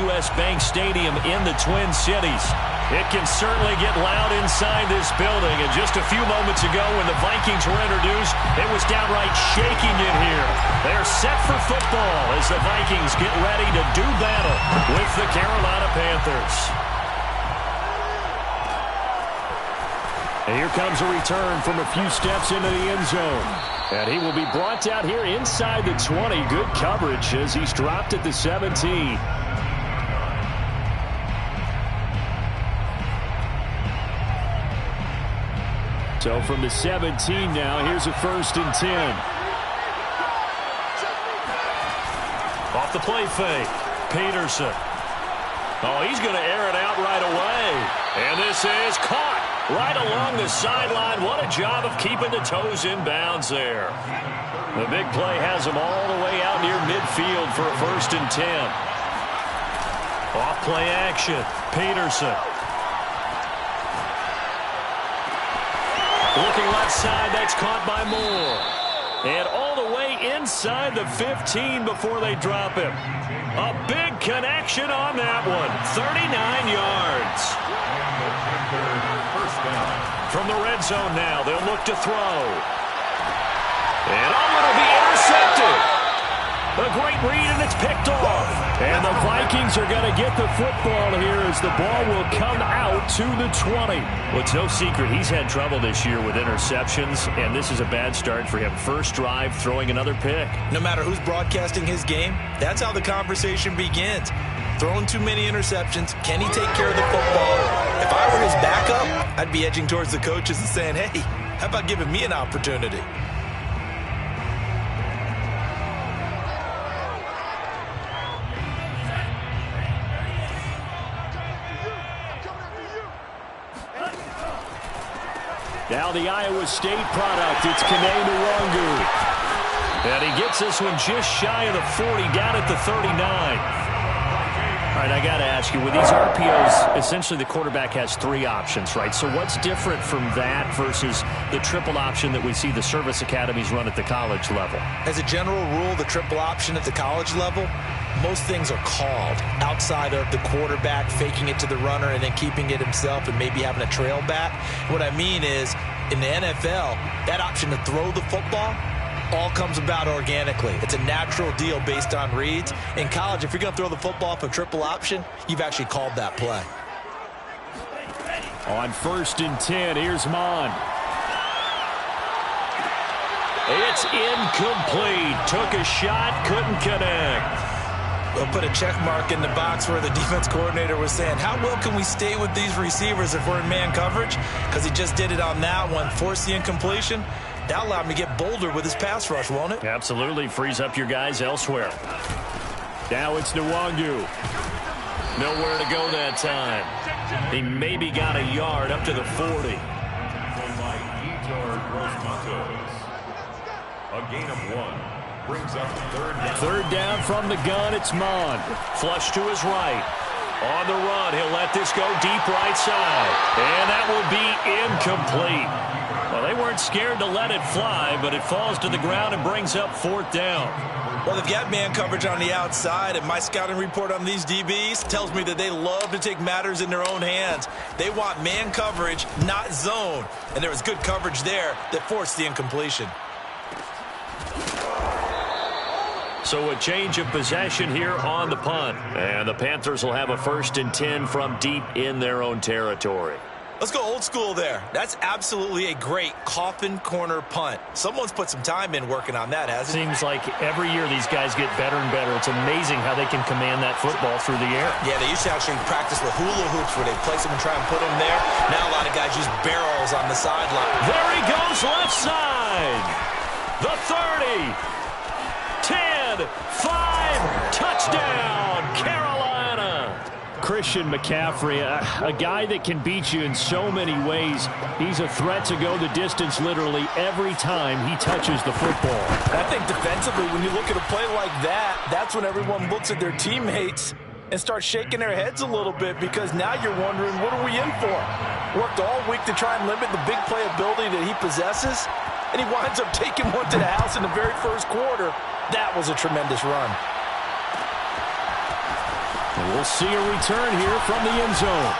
U.S. Bank Stadium in the Twin Cities. It can certainly get loud inside this building. And just a few moments ago when the Vikings were introduced, it was downright shaking in here. They're set for football as the Vikings get ready to do battle with the Carolina Panthers. And here comes a return from a few steps into the end zone. And he will be brought down here inside the 20. Good coverage as he's dropped at the 17. So from the 17 now, here's a 1st and 10. Off the play fake. Peterson. Oh, he's going to air it out right away. And this is caught right along the sideline. What a job of keeping the toes in bounds there. The big play has him all the way out near midfield for a 1st and 10. Off play action. Peterson. Looking left side, that's caught by Moore. And all the way inside the 15 before they drop him. A big connection on that one. 39 yards. From the red zone now, they'll look to throw. And it'll be intercepted. A great read, and it's picked off. And the Vikings are going to get the football here as the ball will come out to the 20. Well, it's no secret he's had trouble this year with interceptions, and this is a bad start for him. First drive, throwing another pick. No matter who's broadcasting his game, that's how the conversation begins. Throwing too many interceptions. Can he take care of the football? If I were his backup, I'd be edging towards the coaches and saying, hey, how about giving me an opportunity? Now the Iowa State product, it's Kene Nwangu. And he gets this one just shy of the 40, down at the 39. All right, I got to ask you, with these RPOs, essentially the quarterback has 3 options, right? So what's different from that versus the triple option that we see the service academies run at the college level? As a general rule, the triple option at the college level, most things are called outside of the quarterback faking it to the runner and then keeping it himself and maybe having a trail back. What I mean is, in the NFL, that option to throw the football all comes about organically. It's a natural deal based on reads. In college, if you're going to throw the football for triple option, you've actually called that play. On 1st and 10, here's Mon. It's incomplete. Took a shot, couldn't connect. We'll put a check mark in the box where the defense coordinator was saying, how well can we stay with these receivers if we're in man coverage? Because he just did it on that one, forced the incompletion. That allowed him to get bolder with his pass rush, won't it? Absolutely. Frees up your guys elsewhere. Now it's Nwangu. Nowhere to go that time. He maybe got a yard up to the 40. A gain of 1. Brings up 3rd down. 3rd down from the gun. It's Mond. Flush to his right. On the run, he'll let this go deep right side. And that will be incomplete. Well, they weren't scared to let it fly, but it falls to the ground and brings up 4th down. Well, they've got man coverage on the outside, and my scouting report on these DBs tells me that they love to take matters in their own hands. They want man coverage, not zone. And there was good coverage there that forced the incompletion. So a change of possession here on the punt. And the Panthers will have a 1st and 10 from deep in their own territory. Let's go old school there. That's absolutely a great coffin corner punt. Someone's put some time in working on that, hasn't it? Seems like every year these guys get better and better. It's amazing how they can command that football through the air. Yeah, they used to actually practice with hula hoops where they place them and try and put them there. Now a lot of guys use barrels on the sideline. There he goes, left side. The 30. 10, 5, touchdown, Carolina. Christian McCaffrey, a guy that can beat you in so many ways. He's a threat to go the distance literally every time he touches the football. I think defensively, when you look at a play like that, that's when everyone looks at their teammates and starts shaking their heads a little bit, because now you're wondering, what are we in for? Worked all week to try and limit the big play ability that he possesses, and he winds up taking one to the house in the very first quarter. That was a tremendous run. And we'll see a return here from the end zone.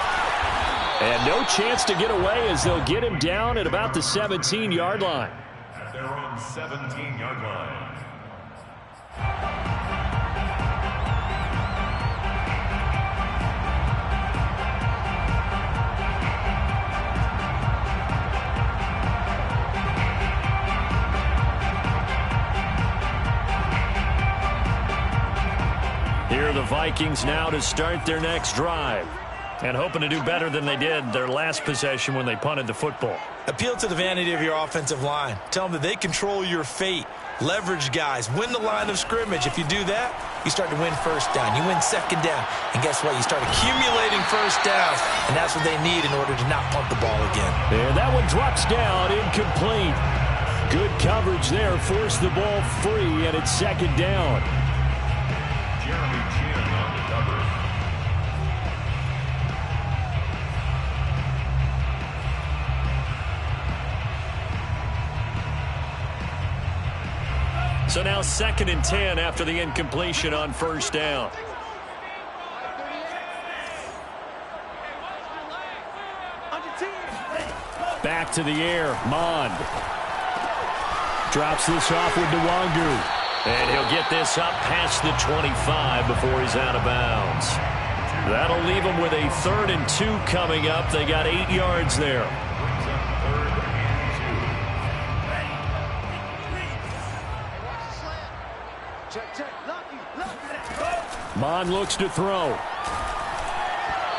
And no chance to get away as they'll get him down at about the 17-yard line. At their own 17-yard line. Here are the Vikings now to start their next drive. And hoping to do better than they did their last possession when they punted the football. Appeal to the vanity of your offensive line. Tell them that they control your fate. Leverage guys. Win the line of scrimmage. If you do that, you start to win first down. You win second down. And guess what? You start accumulating first downs. And that's what they need in order to not punt the ball again. And that one drops down, incomplete. Good coverage there. Forced the ball free, and it's second down. Jeremy Chin on the cover. So now 2nd and 10 after the incompletion on first down. Back to the air, Mond. Drops this off with Nwangu. And he'll get this up past the 25 before he's out of bounds. That'll leave him with a 3rd and 2 coming up. They got 8 yards there. Mond looks to throw.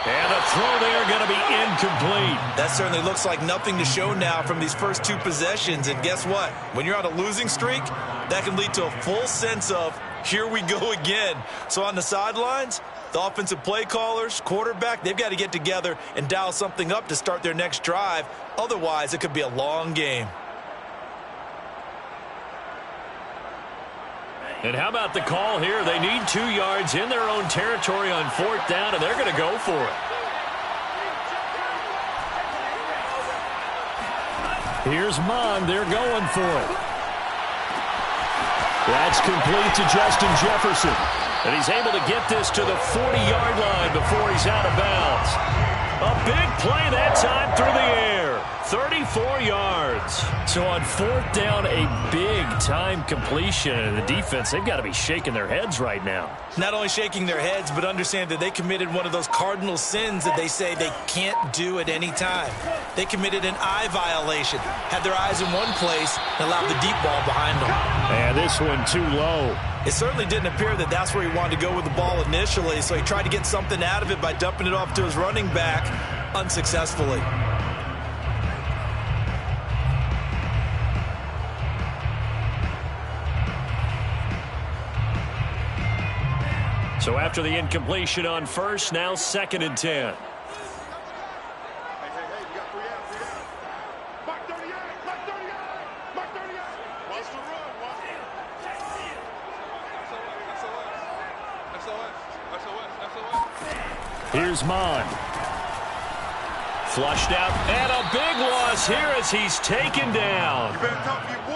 And the throw there going to be incomplete. That certainly looks like nothing to show now from these first 2 possessions. And guess what? When you're on a losing streak, that can lead to a full sense of, here we go again. So on the sidelines, the offensive play callers, quarterback, they've got to get together and dial something up to start their next drive. Otherwise, it could be a long game. And how about the call here? They need 2 yards in their own territory on 4th down, and they're going to go for it. Here's Mond. They're going for it. That's complete to Justin Jefferson. And he's able to get this to the 40-yard line before he's out of bounds. A big play that time through the air. 34 yards. So on 4th down, a big-time completion. And the defense, they've got to be shaking their heads right now. Not only shaking their heads, but understand that they committed one of those cardinal sins that they say they can't do at any time. They committed an eye violation, had their eyes in one place, and allowed the deep ball behind them. And this one too low. It certainly didn't appear that that's where he wanted to go with the ball initially, so he tried to get something out of it by dumping it off to his running back unsuccessfully. So after the incompletion on first, now 2nd and 10. Here's Mond. Flushed out, and a big loss here as he's taken down.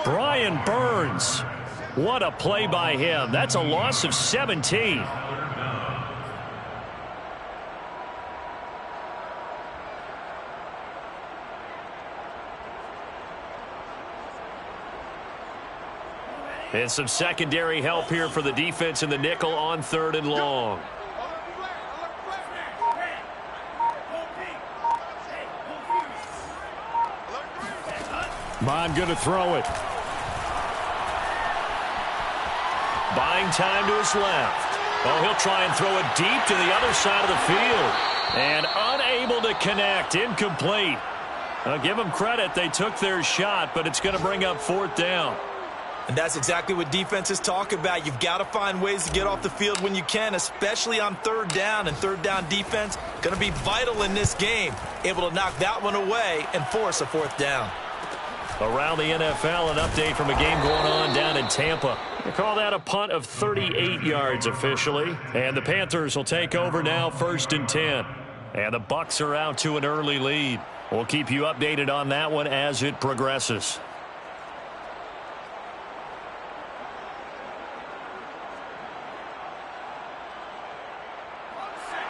Brian Burns. What a play by him. That's a loss of 17. And some secondary help here for the defense in the nickel on 3rd and long. Mond going to throw it. Buying time to his left. Oh, he'll try and throw it deep to the other side of the field. And unable to connect. Incomplete. I'll give them credit. They took their shot, but it's going to bring up 4th down. And that's exactly what defenses talk about. You've got to find ways to get off the field when you can, especially on 3rd down. And 3rd down defense going to be vital in this game. Able to knock that one away and force a 4th down. Around the NFL, an update from a game going on down in Tampa. They call that a punt of 38 yards officially. And the Panthers will take over now 1st and 10. And the Bucs are out to an early lead. We'll keep you updated on that one as it progresses.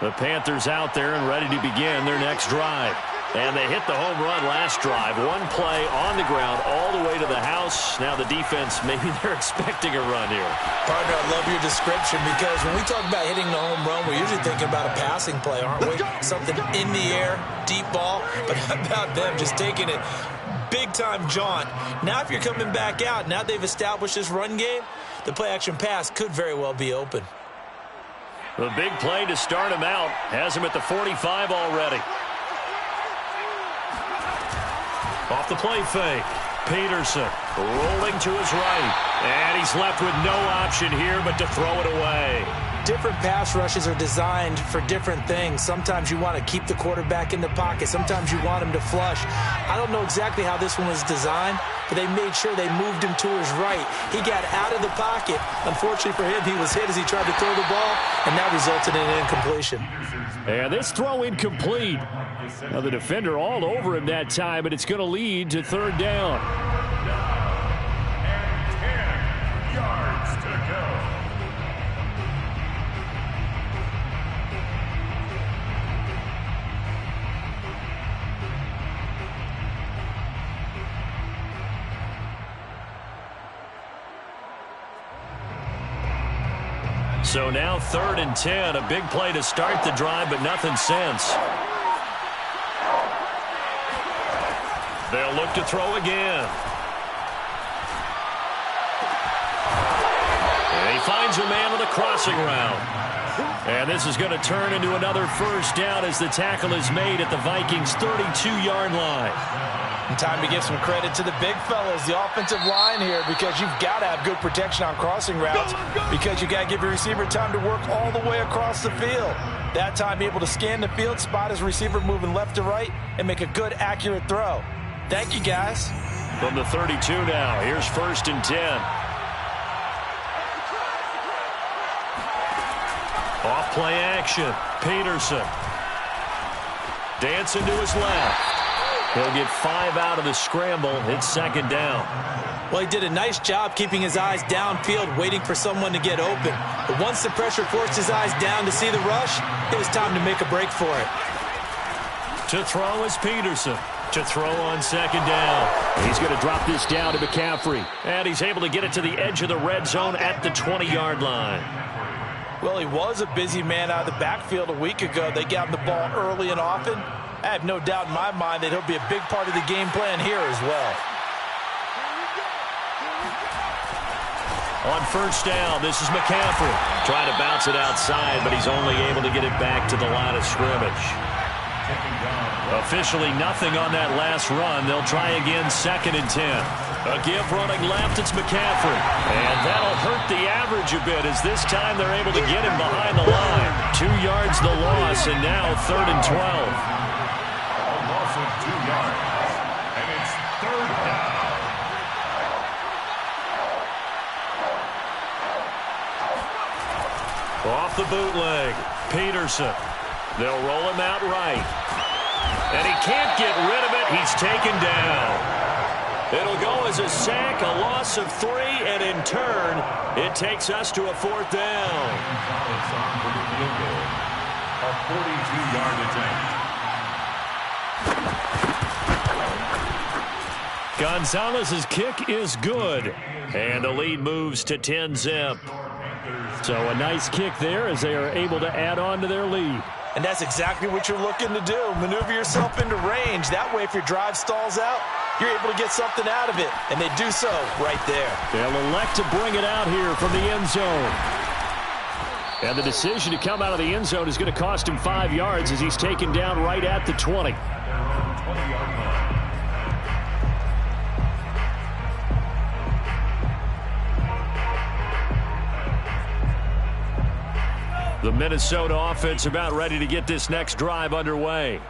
The Panthers out there and ready to begin their next drive. And they hit the home run last drive. One play on the ground all the way to the house. Now the defense, maybe they're expecting a run here. Partner, I love your description because when we talk about hitting the home run, we're usually thinking about a passing play, aren't we? Something in the air, deep ball. But how about them just taking it big-time jaunt? Now if you're coming back out, now they've established this run game, the play-action pass could very well be open. The big play to start him out has him at the 45 already. Off the play fake. Peterson rolling to his right. And he's left with no option here but to throw it away. Different pass rushes are designed for different things. Sometimes you want to keep the quarterback in the pocket. Sometimes you want him to flush. I don't know exactly how this one was designed, but they made sure they moved him to his right. He got out of the pocket. Unfortunately for him, he was hit as he tried to throw the ball, and that resulted in an incompletion. And this throw incomplete. Now the defender all over him that time, but it's going to lead to third down. And 10 yards to go. So now 3rd and 10, a big play to start the drive, but nothing since. They'll look to throw again. And he finds a man with a crossing route. And this is going to turn into another first down as the tackle is made at the Vikings' 32-yard line. And time to give some credit to the big fellas, the offensive line here, because you've got to have good protection on crossing routes because you've got to give your receiver time to work all the way across the field. That time, able to scan the field, spot his receiver moving left to right, and make a good, accurate throw. Thank you, guys. From the 32 now, here's 1st and 10. Off play action, Peterson. Dancing to his left. He'll get 5 out of the scramble. It's 2nd down. Well, he did a nice job keeping his eyes downfield, waiting for someone to get open. But once the pressure forced his eyes down to see the rush, it was time to make a break for it. To throw is Peterson. To throw on 2nd down. He's going to drop this down to McCaffrey. And he's able to get it to the edge of the red zone at the 20-yard line. Well, he was a busy man out of the backfield a week ago. They got him the ball early and often. I have no doubt in my mind that he'll be a big part of the game plan here as well. On 1st down, this is McCaffrey. Trying to bounce it outside, but he's only able to get it back to the line of scrimmage. Officially nothing on that last run. They'll try again 2nd and 10. A give running left, it's McCaffrey. And that'll hurt the average a bit as this time they're able to get him behind the line. 2 yards the loss, and now 3rd and 12. Loss of 2 yards, and it's 3rd down. Off the bootleg, Peterson. They'll roll him out right. And he can't get rid of it. He's taken down. It'll go as a sack, a loss of 3, and in turn, it takes us to a 4th down. Gonzalez on for the field goal. A 42-yard attempt. Gonzalez's kick is good. And the lead moves to 10-zip. So a nice kick there as they are able to add on to their lead. And that's exactly what you're looking to do. Maneuver yourself into range. That way, if your drive stalls out, you're able to get something out of it. And they do so right there. They'll elect to bring it out here from the end zone. And the decision to come out of the end zone is going to cost him 5 yards as he's taken down right at the 20. 20-yard line. The Minnesota offense about ready to get this next drive underway.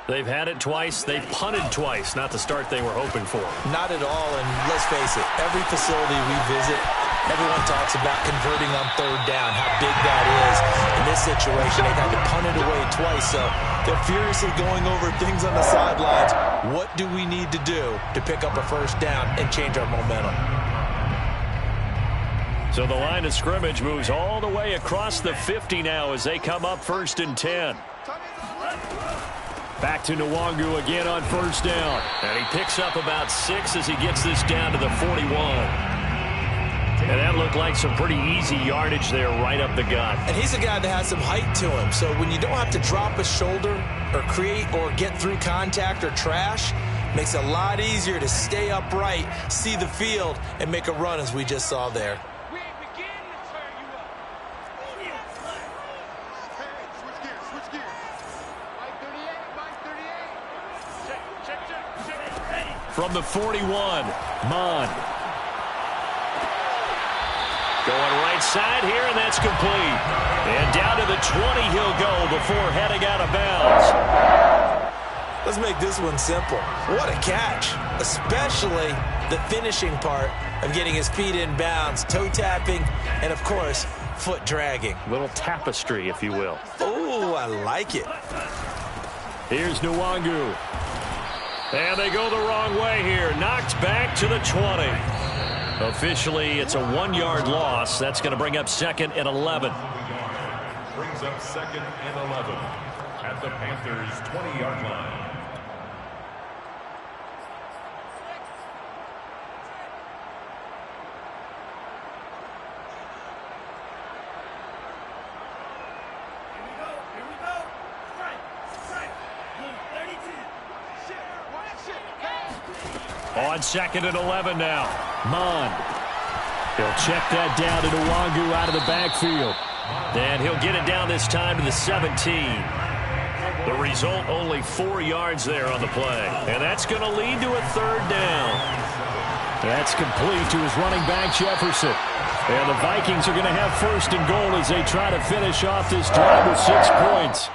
They've had it twice. They've punted twice. Not the start they were hoping for. Not at all, and let's face it, every facility we visit, everyone talks about converting on 3rd down, how big that is. In this situation, they've had to punt it away twice, so they're furiously going over things on the sidelines. What do we need to do to pick up a 1st down and change our momentum? So the line of scrimmage moves all the way across the 50 now as they come up 1st and 10. Back to Nwangu again on 1st down. And he picks up about 6 as he gets this down to the 41. And that looked like some pretty easy yardage there right up the gut. And he's a guy that has some height to him. So when you don't have to drop a shoulder or create or get through contact or trash, makes it a lot easier to stay upright, see the field, and make a run as we just saw there. From the 41, Mon. Going right side here, and that's complete. And down to the 20 he'll go before heading out of bounds. Let's make this one simple. What a catch, especially the finishing part of getting his feet in bounds, toe tapping, and, of course, foot dragging. Little tapestry, if you will. Oh, I like it. Here's Nwangu. And they go the wrong way here. Knocked back to the 20. Officially, it's a 1-yard loss. That's going to bring up 2nd and 11. Brings up 2nd and 11 at the Panthers' 20-yard line. On 2nd and 11 now. Mon. He'll check that down to Nwangu out of the backfield. And he'll get it down this time to the 17. The result, only 4 yards there on the play. And that's going to lead to a 3rd down. That's complete to his running back, Jefferson. And the Vikings are going to have 1st and goal as they try to finish off this drive with 6 points.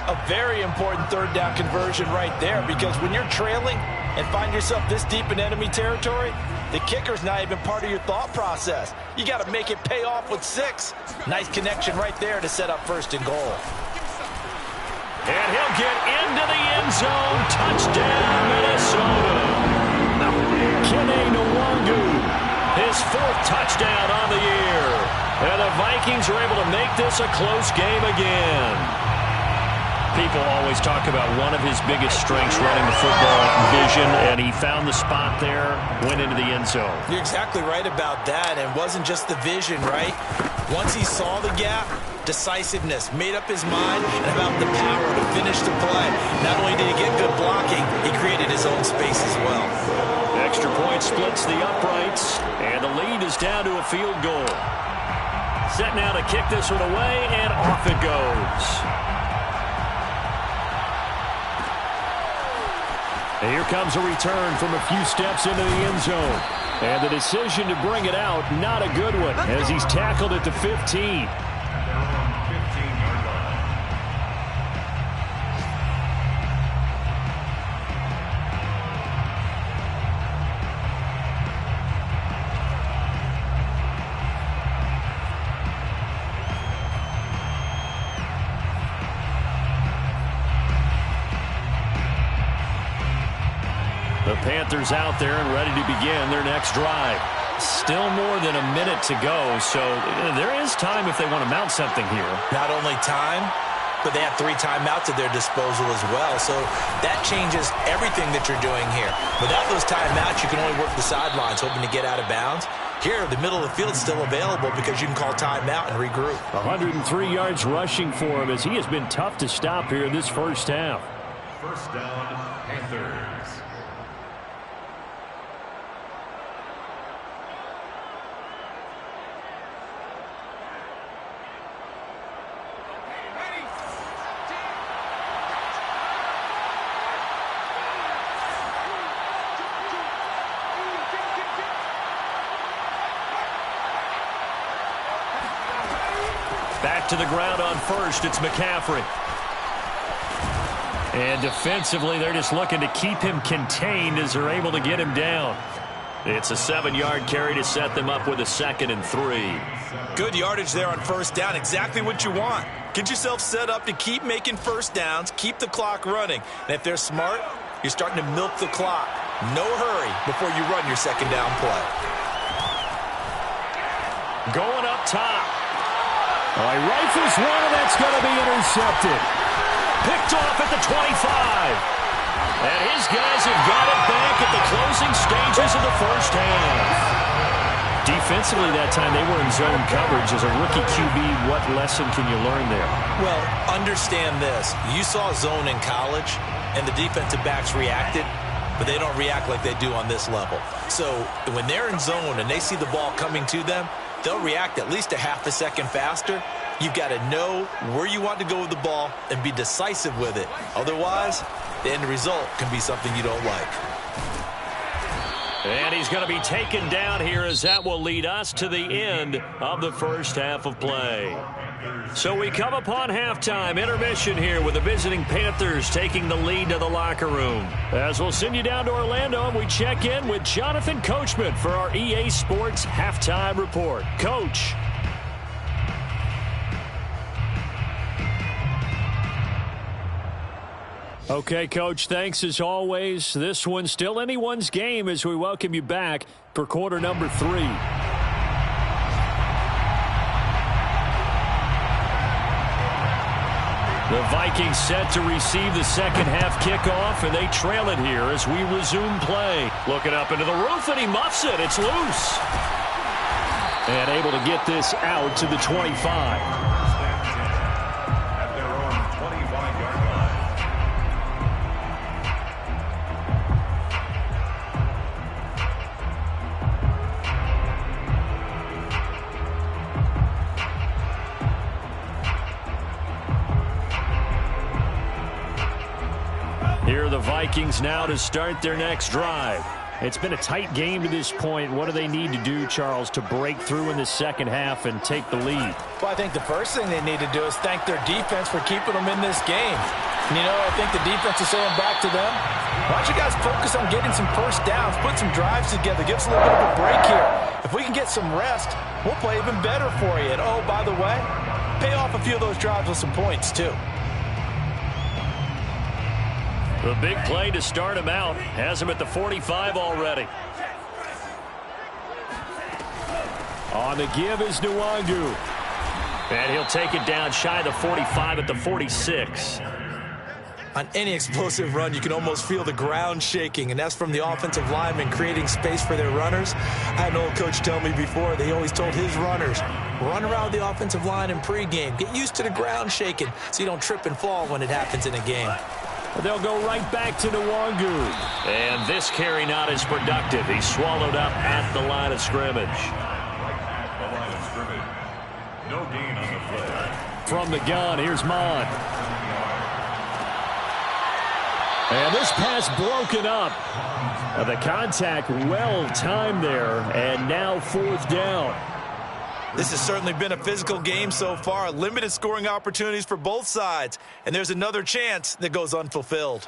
A very important 3rd down conversion right there, because when you're trailing and find yourself this deep in enemy territory, the kicker's not even part of your thought process. You got to make it pay off with 6. Nice connection right there to set up 1st and goal. And he'll get into the end zone. Touchdown, Minnesota. Kene Nwangu, his 4th touchdown on the year. And the Vikings are able to make this a close game again. People always talk about one of his biggest strengths running the football, vision, and he found the spot there, went into the end zone. You're exactly right about that, and it wasn't just the vision, right? Once he saw the gap, decisiveness, made up his mind, and about the power to finish the play. Not only did he get good blocking, he created his own space as well. Extra point splits the uprights, and the lead is down to a field goal. Set now to kick this one away, and off it goes. And here comes a return from a few steps into the end zone. And the decision to bring it out, not a good one, as he's tackled at the 15. The Panthers out there and ready to begin their next drive. Still more than a minute to go, so there is time if they want to mount something here. Not only time, but they have 3 timeouts at their disposal as well, so that changes everything that you're doing here. Without those timeouts, you can only work the sidelines, hoping to get out of bounds. Here, the middle of the field is still available because you can call timeout and regroup. 103 yards rushing for him as he has been tough to stop here this first half. 1st down, Panthers. Back to the ground on 1st, it's McCaffrey. And defensively, they're just looking to keep him contained as they're able to get him down. It's a 7-yard carry to set them up with a 2nd and 3. Good yardage there on 1st down, exactly what you want. Get yourself set up to keep making 1st downs, keep the clock running. And if they're smart, you're starting to milk the clock. No hurry before you run your 2nd down play. Going up top. Oh, he rifles one, and that's going to be intercepted. Picked off at the 25. And his guys have got it back at the closing stages of the first half. Defensively that time, they were in zone coverage. As a rookie QB, what lesson can you learn there? Well, understand this. You saw zone in college, and the defensive backs reacted, but they don't react like they do on this level. So when they're in zone and they see the ball coming to them, they'll react at least a half a second faster. You've got to know where you want to go with the ball and be decisive with it. Otherwise, the end result can be something you don't like. And he's going to be taken down here, as that will lead us to the end of the first half of play. So we come upon halftime, intermission here with the visiting Panthers taking the lead to the locker room. As we'll send you down to Orlando, and we check in with Jonathan Coachman for our EA Sports Halftime Report. Coach. Okay, Coach, thanks as always. This one's still anyone's game as we welcome you back for quarter number 3. The Vikings set to receive the second half kickoff, and they trail it here as we resume play. Looking up into the roof, and he muffs it. It's loose. And able to get this out to the 25. Here are the Vikings now to start their next drive. It's been a tight game to this point. What do they need to do, Charles, to break through in the second half and take the lead? Well, I think the first thing they need to do is thank their defense for keeping them in this game. And, I think the defense is saying back to them, why don't you guys focus on getting some first downs, put some drives together, give us a little bit of a break here. If we can get some rest, we'll play even better for you. And, oh, by the way, pay off a few of those drives with some points, too. The big play to start him out. Has him at the 45 already. On the give is Nwangu. And he'll take it down shy of the 45 at the 46. On any explosive run, you can almost feel the ground shaking, and that's from the offensive linemen creating space for their runners. I had an old coach tell me before, they always told his runners, run around the offensive line in pregame. Get used to the ground shaking so you don't trip and fall when it happens in a game. They'll go right back to Nwangu. And this carry not as productive. He's swallowed up at the line of scrimmage. At the line of scrimmage. No gain on the play. From the gun, here's Mon. And this pass broken up. The contact well timed there. And now fourth down. This has certainly been a physical game so far. Limited scoring opportunities for both sides. And there's another chance that goes unfulfilled.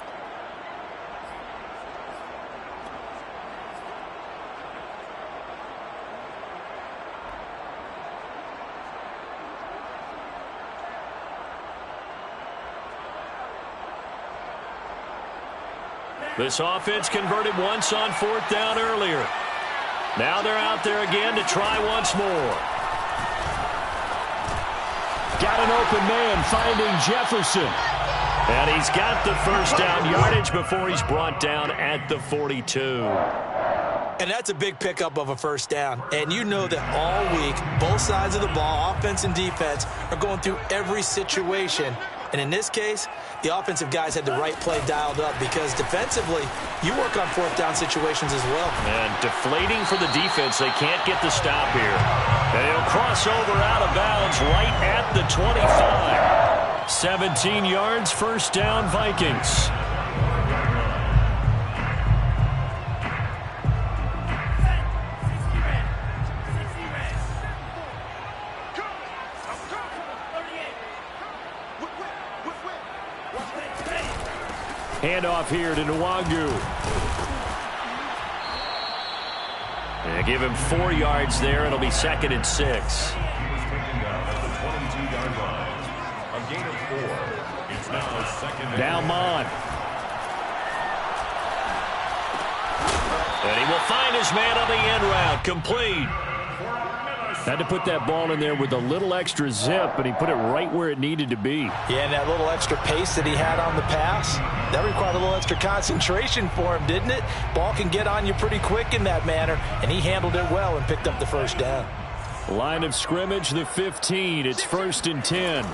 This offense converted once on fourth down earlier. Now they're out there again to try once more. Got an open man finding Jefferson. And he's got the first down yardage before he's brought down at the 42. And that's a big pickup of a first down. And you know that all week, both sides of the ball, offense and defense, are going through every situation. And in this case, the offensive guys had the right play dialed up because defensively, you work on fourth down situations as well. And deflating for the defense. They can't get the stop here. And he'll cross over out of bounds right at the 25. 17 yards, first down, Vikings. Handoff here to Nwangu. And give him 4 yards there. It'll be second and 6. He was taken down at the 22-yard line. A gain of 4. It's now second and Now Mon. And he will find his man on the end route. Complete. Had to put that ball in there with a little extra zip, but he put it right where it needed to be. Yeah, and that little extra pace that he had on the pass, that required a little extra concentration for him, didn't it? Ball can get on you pretty quick in that manner, and he handled it well and picked up the first down. Line of scrimmage, the 15. It's 1st and 10.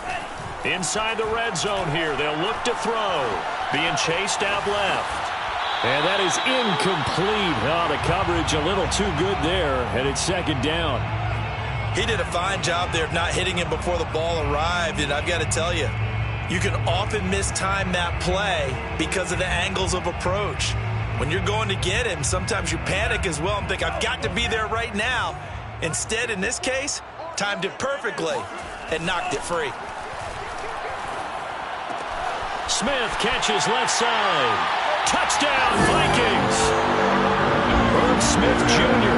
Inside the red zone here. They'll look to throw. Being chased out left. And that is incomplete. Oh, the coverage a little too good there, and it's 2nd down. He did a fine job there of not hitting him before the ball arrived, and I've got to tell you, you can often mistime that play because of the angles of approach. When you're going to get him, sometimes you panic as well and think, I've got to be there right now. Instead, in this case, timed it perfectly and knocked it free. Smith catches left side. Touchdown, Vikings! Herb Smith Jr.,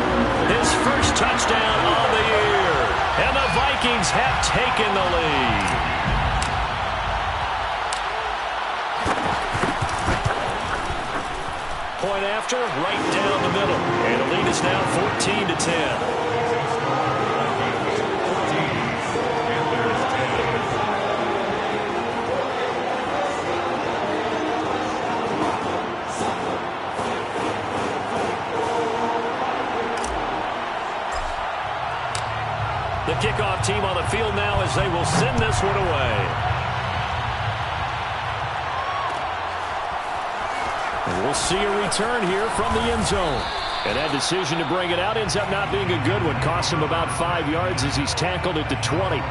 his first touchdown on the year. And the Vikings have taken the lead. Point after, right down the middle. And the lead is now 14-10. The kickoff team on the field now as they will send this one away. And we'll see a return here from the end zone. And that decision to bring it out ends up not being a good one. Costs him about 5 yards as he's tackled at the 20.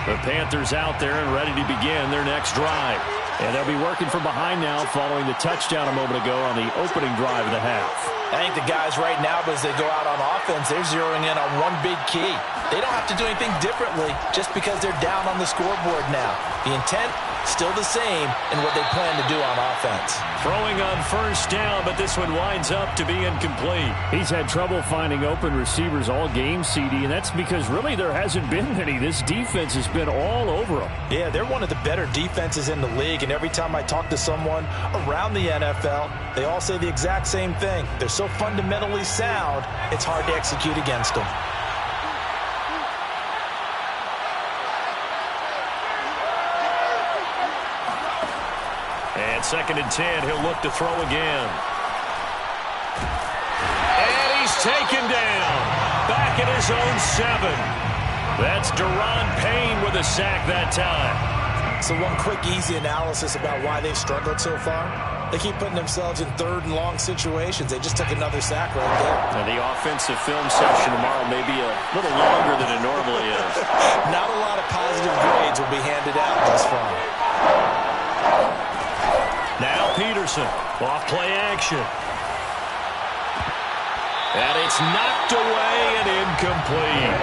The Panthers out there and ready to begin their next drive. And they'll be working from behind now following the touchdown a moment ago on the opening drive of the half. I think the guys right now, as they go out on offense, they're zeroing in on one big key. They don't have to do anything differently just because they're down on the scoreboard now. The intent, still the same in what they plan to do on offense. Throwing on 1st down, but this one winds up to be incomplete. He's had trouble finding open receivers all game, CD, and that's because really there hasn't been any. This defense has been all over them. Yeah, they're one of the better defenses in the league, and every time I talk to someone around the NFL, they all say the exact same thing. They're so fundamentally sound, it's hard to execute against them. And 2nd and 10, he'll look to throw again. And he's taken down. Back at his own 7. That's Deron Payne with a sack that time. So one quick, easy analysis about why they've struggled so far. They keep putting themselves in 3rd and long situations. They just took another sack right there. And the offensive film session tomorrow may be a little longer than it normally is. Not a lot of positive grades will be handed out thus far. Now Peterson, off play action. And it's knocked away and incomplete.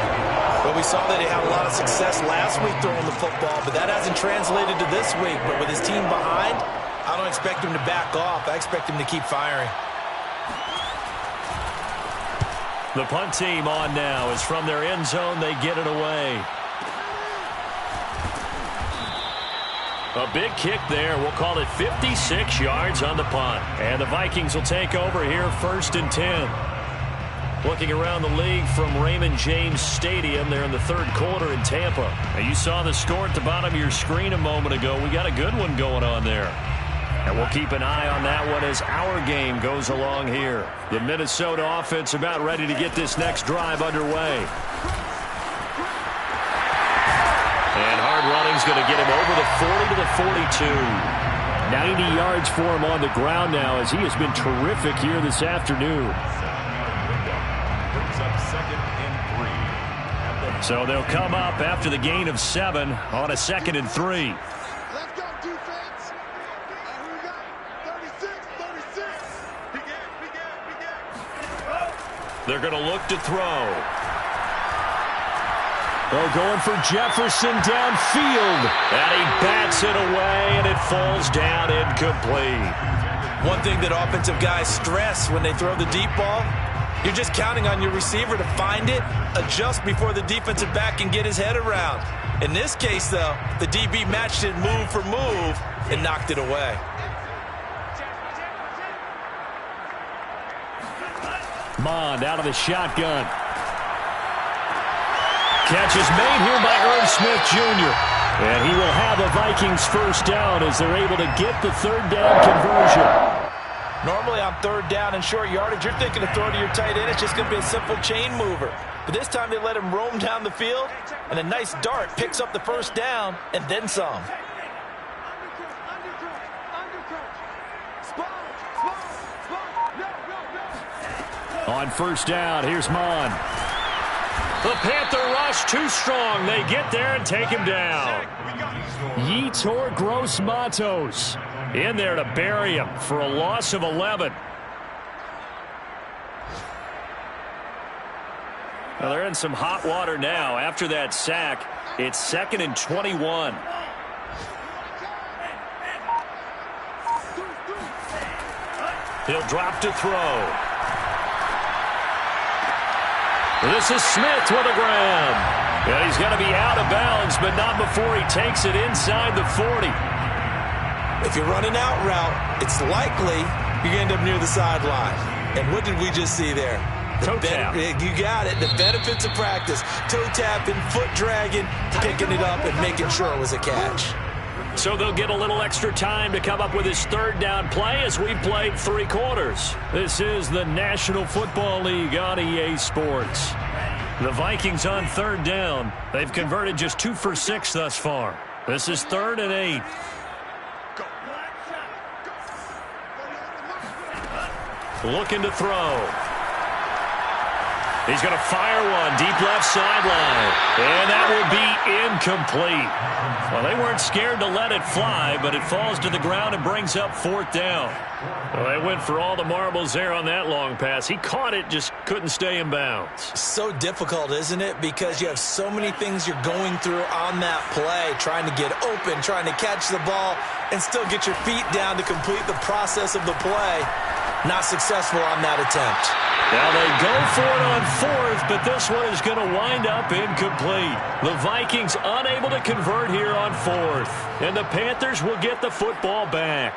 Well, we saw that he had a lot of success last week throwing the football, but that hasn't translated to this week. But with his team behind, I don't expect him to back off. I expect him to keep firing. The punt team on now is from their end zone. They get it away. A big kick there. We'll call it 56 yards on the punt. And the Vikings will take over here 1st and 10. Looking around the league from Raymond James Stadium, they're in the 3rd quarter in Tampa. Now, you saw the score at the bottom of your screen a moment ago. We got a good one going on there. And we'll keep an eye on that one as our game goes along here. The Minnesota offense about ready to get this next drive underway. And hard running's going to get him over the 40 to the 42. 90 yards for him on the ground now as he has been terrific here this afternoon. Brings up 2nd and 3. So they'll come up after the gain of 7 on a 2nd and 3. Let's go, defense. Here we go. 36. They're going to look to throw. Oh, going for Jefferson downfield. And he bats it away, and it falls down incomplete. One thing that offensive guys stress when they throw the deep ball, You're just counting on your receiver to find it, adjust before the defensive back can get his head around. In this case, though, the DB matched it move for move and knocked it away. Mond out of the shotgun. Catch is made here by Irv Smith Jr. And he will have a Vikings first down as they're able to get the third down conversion. Normally on third down and short yardage, you're thinking to throw to your tight end. It's just going to be a simple chain mover. But this time they let him roam down the field, and a nice dart picks up the first down and then some. On first down, here's Mond. The Panther rush too strong. They get there and take him down. Yetur Gross-Matos in there to bury him for a loss of 11. Well, they're in some hot water now. After that sack, it's 2nd and 21. He'll drop to throw. This is Smith with a grab. And he's going to be out of bounds, but not before he takes it inside the 40. If you're running out route, it's likely you're going to end up near the sideline. And what did we just see there? Toe tap. You got it. The benefits of practice. Toe tapping, foot dragging, picking it up, and making sure it was a catch. So they'll get a little extra time to come up with his third down play as we played 3 quarters. This is the National Football League on EA Sports. The Vikings on third down. They've converted just 2 for 6 thus far. This is 3rd and 8. Looking to throw. He's going to fire one deep left sideline. And that will be incomplete. Well, they weren't scared to let it fly, but it falls to the ground and brings up 4th down. Well, they went for all the marbles there on that long pass. He caught it, just couldn't stay in bounds. So difficult, isn't it? Because you have so many things you're going through on that play, trying to get open, trying to catch the ball, and still get your feet down to complete the process of the play. Not successful on that attempt. Now they go for it on 4th, but this one is going to wind up incomplete. The Vikings unable to convert here on 4th. And the Panthers will get the football back.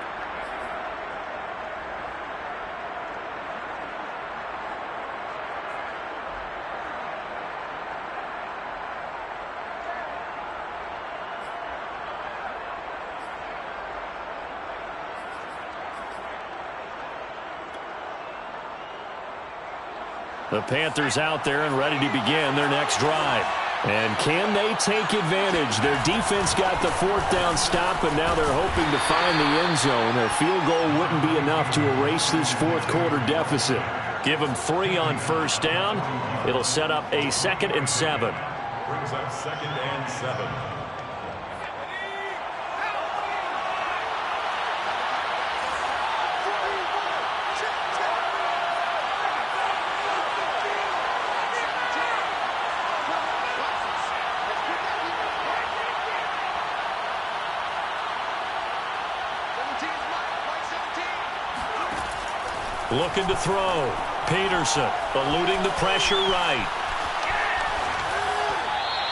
The Panthers out there and ready to begin their next drive. And can they take advantage? Their defense got the 4th down stop, and now they're hoping to find the end zone. A field goal wouldn't be enough to erase this 4th quarter deficit. Give them 3 on first down. It'll set up a 2nd and 7. Brings up 2nd and 7. Looking to throw. Peterson eluding the pressure right.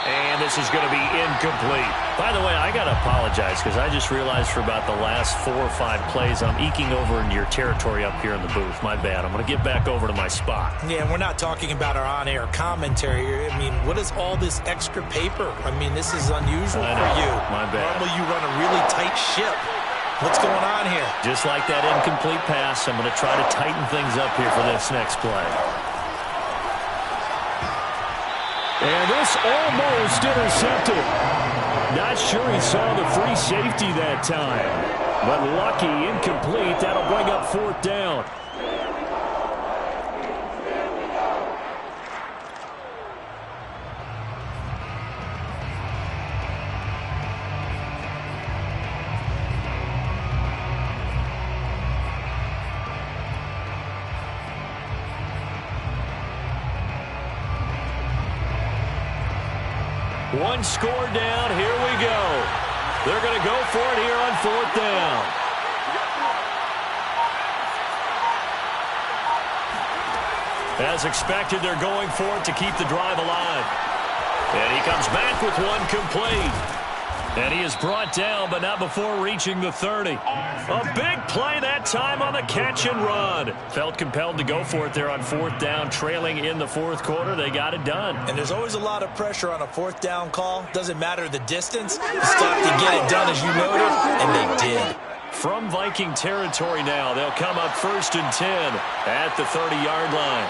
And this is going to be incomplete. By the way, I got to apologize because I just realized for about the last 4 or 5 plays I'm eking over into your territory up here in the booth. My bad. I'm going to get back over to my spot. Yeah, we're not talking about our on-air commentary here. I mean, what is all this extra paper? I mean, this is unusual for you. My bad. Normally you run a really tight ship. What's going on here? Just like that incomplete pass, I'm going to try to tighten things up here for this next play. And this almost intercepted. Not sure he saw the free safety that time. But lucky, incomplete. That'll bring up 4th down. One score down. Here we go. They're going to go for it here on 4th down. As expected, they're going for it to keep the drive alive. And he comes back with one complete. And he is brought down, but not before reaching the 30. A big play that time on the catch and run. Felt compelled to go for it there on 4th down, trailing in the 4th quarter. They got it done. And there's always a lot of pressure on a 4th down call. Doesn't matter the distance. You stop to get it done, as you noted, and they did. From Viking territory now, they'll come up 1st and 10 at the 30-yard line.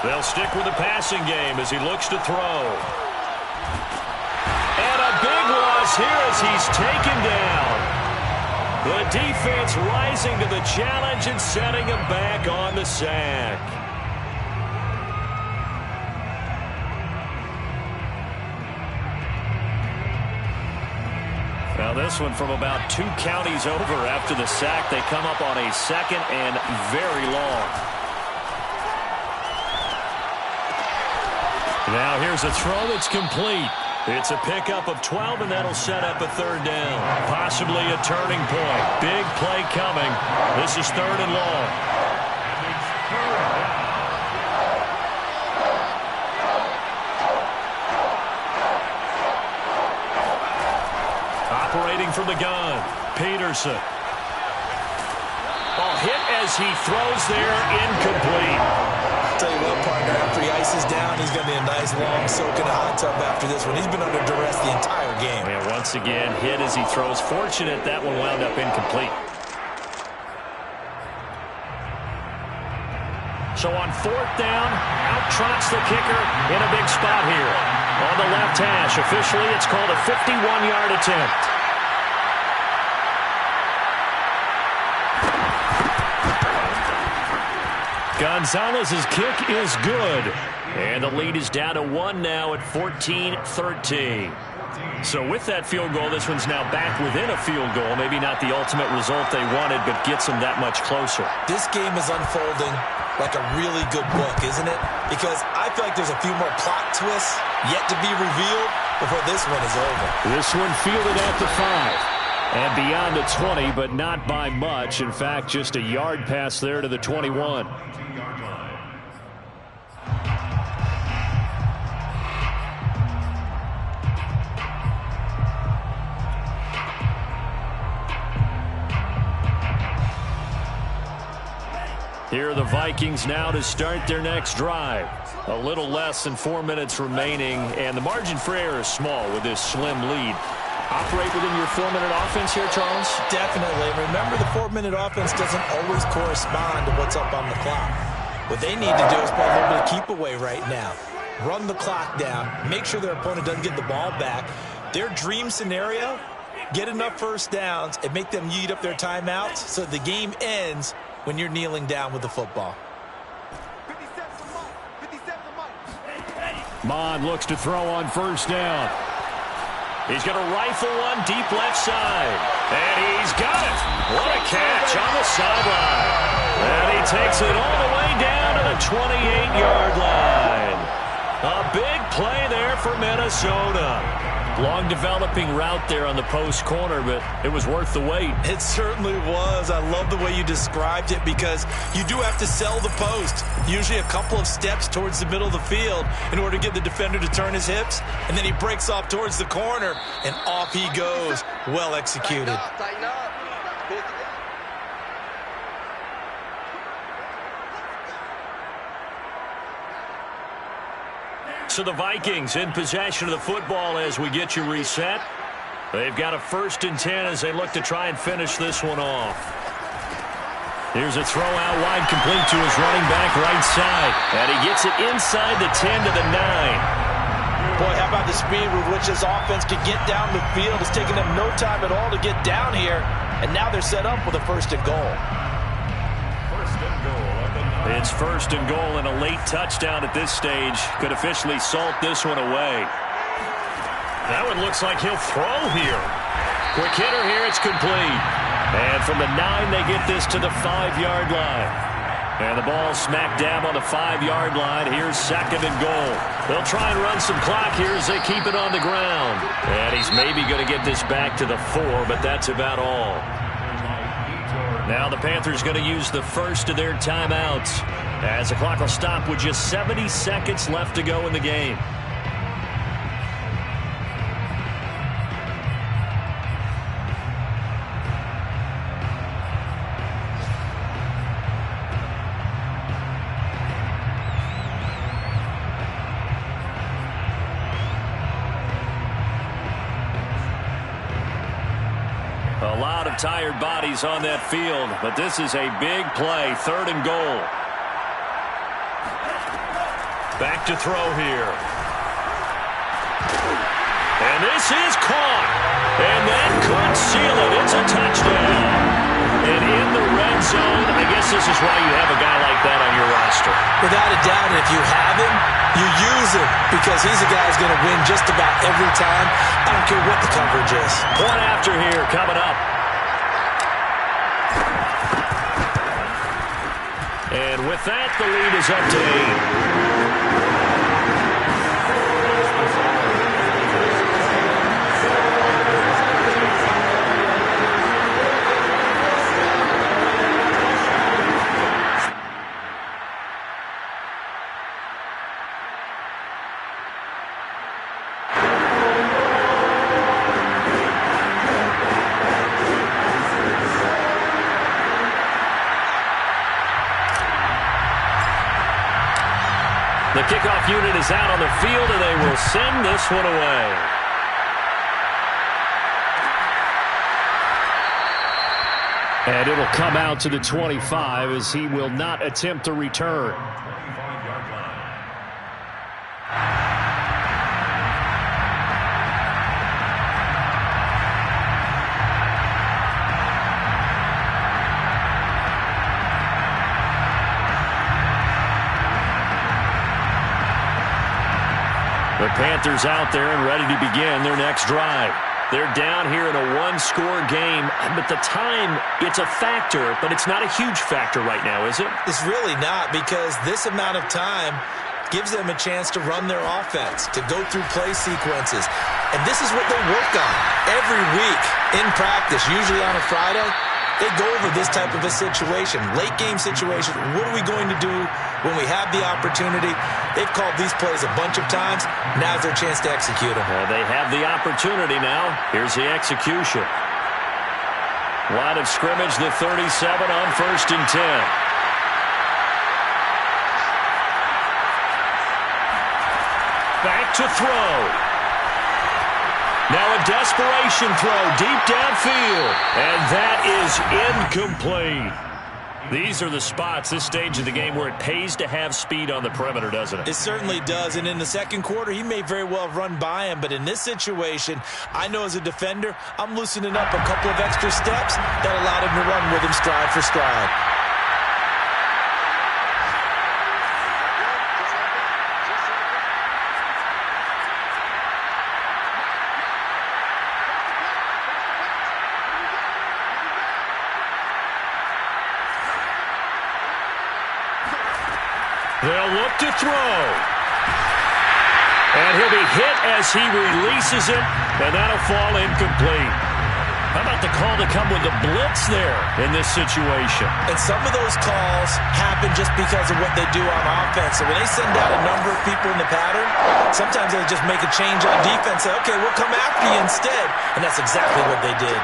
They'll stick with the passing game as he looks to throw. And a big loss here as he's taken down. The defense rising to the challenge and setting him back on the sack. Now this one from about 2 counties over after the sack. They come up on a 2nd and very long. Now here's a throw that's complete. It's a pickup of 12, and that'll set up a 3rd down. Possibly a turning point. Big play coming. This is 3rd and long. Operating from the gun, Peterson. Hit as he throws there, incomplete. Tell you what, partner, after he ices down, he's going to be a nice long soak in a hot tub after this one. He's been under duress the entire game. And once again, hit as he throws. Fortunate that one wound up incomplete. So on 4th down, out trots the kicker in a big spot here. On the left hash, officially it's called a 51-yard attempt. Gonzalez's kick is good. And the lead is down to 1 now at 14-13. So with that field goal, this one's now back within a field goal. Maybe not the ultimate result they wanted, but gets them that much closer. This game is unfolding like a really good book, isn't it? Because I feel like there's a few more plot twists yet to be revealed before this one is over. This one fielded at the 5. And beyond the 20, but not by much. In fact, just a yard pass there to the 21. Here are the Vikings now to start their next drive. A little less than 4 minutes remaining, and the margin for error is small with this slim lead. Operate within your 4-minute offense here, Charles? Definitely. Remember, the 4-minute offense doesn't always correspond to what's up on the clock. What they need to do is play a little bit of keep away right now. Run the clock down. Make sure their opponent doesn't get the ball back. Their dream scenario, get enough first downs and make them eat up their timeouts so the game ends when you're kneeling down with the football. Mond looks to throw on 1st down. He's going to rifle one deep left side. And he's got it. What a catch on the sideline. And he takes it all the way down to the 28-yard line. A big play there for Minnesota. Long developing route there on the post corner, but it was worth the wait. It certainly was. I love the way you described it because you do have to sell the post. Usually a couple of steps towards the middle of the field in order to get the defender to turn his hips. And then he breaks off towards the corner, and off he goes. Well executed. Tighten up. So the Vikings in possession of the football as we get you reset. They've got a 1st and 10 as they look to try and finish this one off. Here's a throw out wide, complete to his running back right side. And he gets it inside the 10 to the 9. Boy, how about the speed with which this offense could get down the field? It's taken them no time at all to get down here. And now they're set up with a 1st and goal. It's 1st and goal, and a late touchdown at this stage could officially salt this one away. That one looks like he'll throw here. Quick hitter here, it's complete. And from the 9, they get this to the 5-yard line. And the ball smack dab on the 5-yard line. Here's 2nd and goal. They'll try and run some clock here as they keep it on the ground. And he's maybe going to get this back to the 4, but that's about all. Now the Panthers going to use the first of their timeouts as the clock will stop with just 70 seconds left to go in the game. A lot of tired bodies on that field, but this is a big play, 3rd and goal. Back to throw here. And this is caught. And that could seal it. It's a touchdown. And in the red zone, I guess this is why you have a guy like that on your roster. Without a doubt, and if you have him, you use him because he's a guy who's going to win just about every time. I don't care what the coverage is. Point after here coming up. And with that, the lead is up to 8. The kickoff unit is out on the field, and they will send this one away. And it'll come out to the 25 as he will not attempt to return. The Panthers out there and ready to begin their next drive. They're down here in a one-score game, but the time, it's a factor, but it's not a huge factor right now, is it? It's really not, because this amount of time gives them a chance to run their offense, to go through play sequences. And this is what they work on every week in practice, usually on a Friday. They go over this type of a situation, late game situation. What are we going to do when we have the opportunity? They've called these plays a bunch of times. Now's their chance to execute them. Well, they have the opportunity now. Here's the execution. Line of scrimmage, the 37 on 1st and 10. Back to throw. Now a desperation throw deep downfield. And that is incomplete. These are the spots, this stage of the game, where it pays to have speed on the perimeter, doesn't it? It certainly does. And in the second quarter, he may very well have run by him. But in this situation, I know as a defender, I'm loosening up a couple of extra steps that allowed him to run with him stride for stride. They'll look to throw. And he'll be hit as he releases it, and that'll fall incomplete. How about the call to come with the blitz there in this situation? And some of those calls happen just because of what they do on offense. So when they send out a number of people in the pattern, sometimes they'll just make a change on defense. Say, okay, we'll come after you instead. And that's exactly what they did.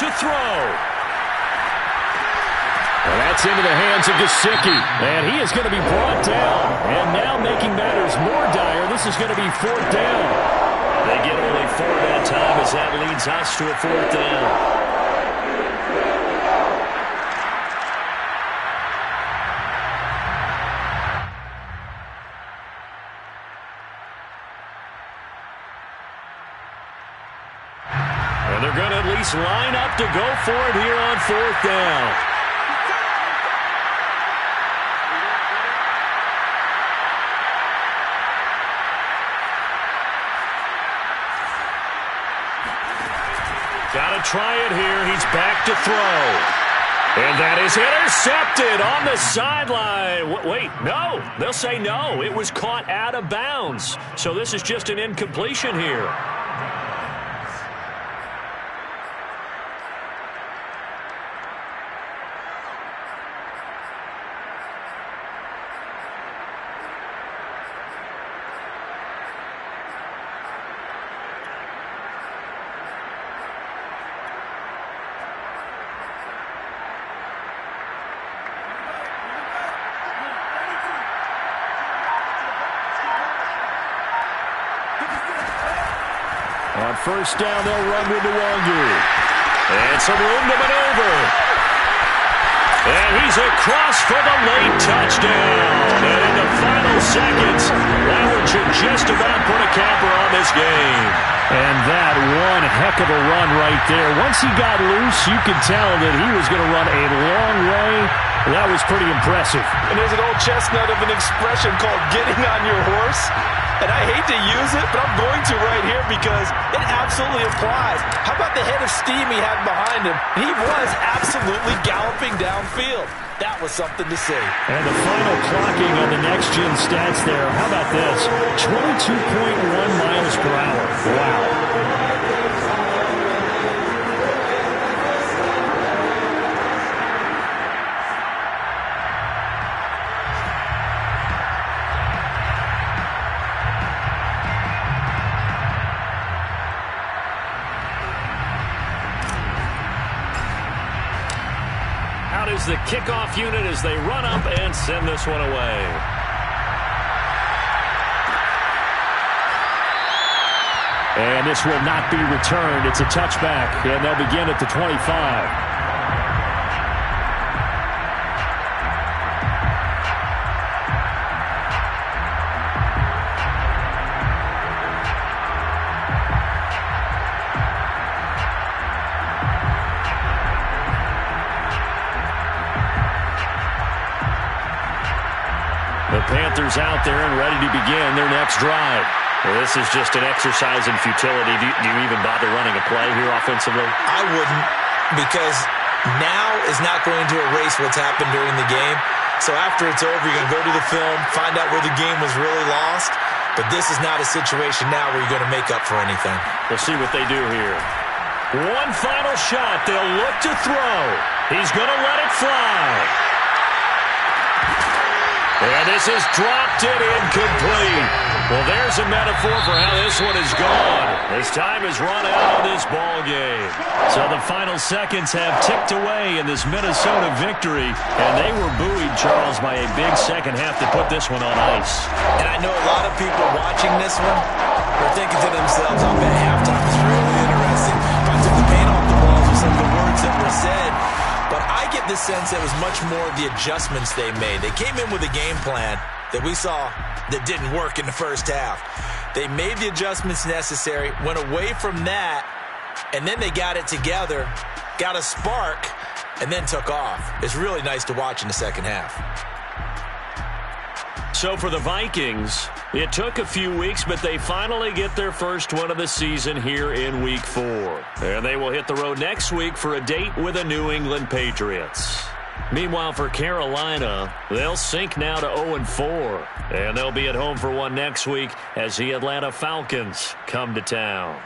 To throw. Well, that's into the hands of Gesicki, and he is going to be brought down. And now making matters more dire, this is going to be 4th down. They get only 4 that time as that leads us to a 4th down. They're going to at least line up to go for it here on 4th down. to try it here. He's back to throw. And that is intercepted on the sideline. Wait, no. They'll say no. It was caught out of bounds. So this is just an incompletion here. On first down, they'll run with Nwangu. And some room to maneuver. And he's across for the late touchdown. And in the final seconds, Lowridge had just about put a capper on this game. And that one heck of a run right there. Once he got loose, you could tell that he was going to run a long way. That was pretty impressive. And there's an old chestnut of an expression called getting on your horse. And I hate to use it, but I'm going to right here because it absolutely applies. How about the head of steam he had behind him? He was absolutely galloping downfield. That was something to see. And the final clocking on the next-gen stats there. How about this? 22.1 miles per hour. Wow. Is the kickoff unit as they run up and send this one away. And this will not be returned. It's a touchback, and they'll begin at the 25. The Panthers out there and ready to begin their next drive. Well, this is just an exercise in futility. Do you even bother running a play here offensively? I wouldn't, because now is not going to erase what's happened during the game. So after it's over, you're going to go to the film, find out where the game was really lost. But this is not a situation now where you're going to make up for anything. We'll see what they do here. One final shot. They'll look to throw. He's going to let it fly. And this is dropped it incomplete. Well, there's a metaphor for how this one is gone. As time has run out on this ball game. So the final seconds have ticked away in this Minnesota victory. And they were buoyed, Charles, by a big second half to put this one on ice. And I know a lot of people watching this one are thinking to themselves, I bet halftime is really interesting. If I took the paint off the walls with some of the words that were said. But I get the sense it was much more of the adjustments they made. They came in with a game plan that we saw that didn't work in the first half. They made the adjustments necessary, went away from that, and then they got it together, got a spark, and then took off. It's really nice to watch in the second half. So for the Vikings, it took a few weeks, but they finally get their first one of the season here in Week 4. And they will hit the road next week for a date with the New England Patriots. Meanwhile, for Carolina, they'll sink now to 0-4. And they'll be at home for one next week as the Atlanta Falcons come to town.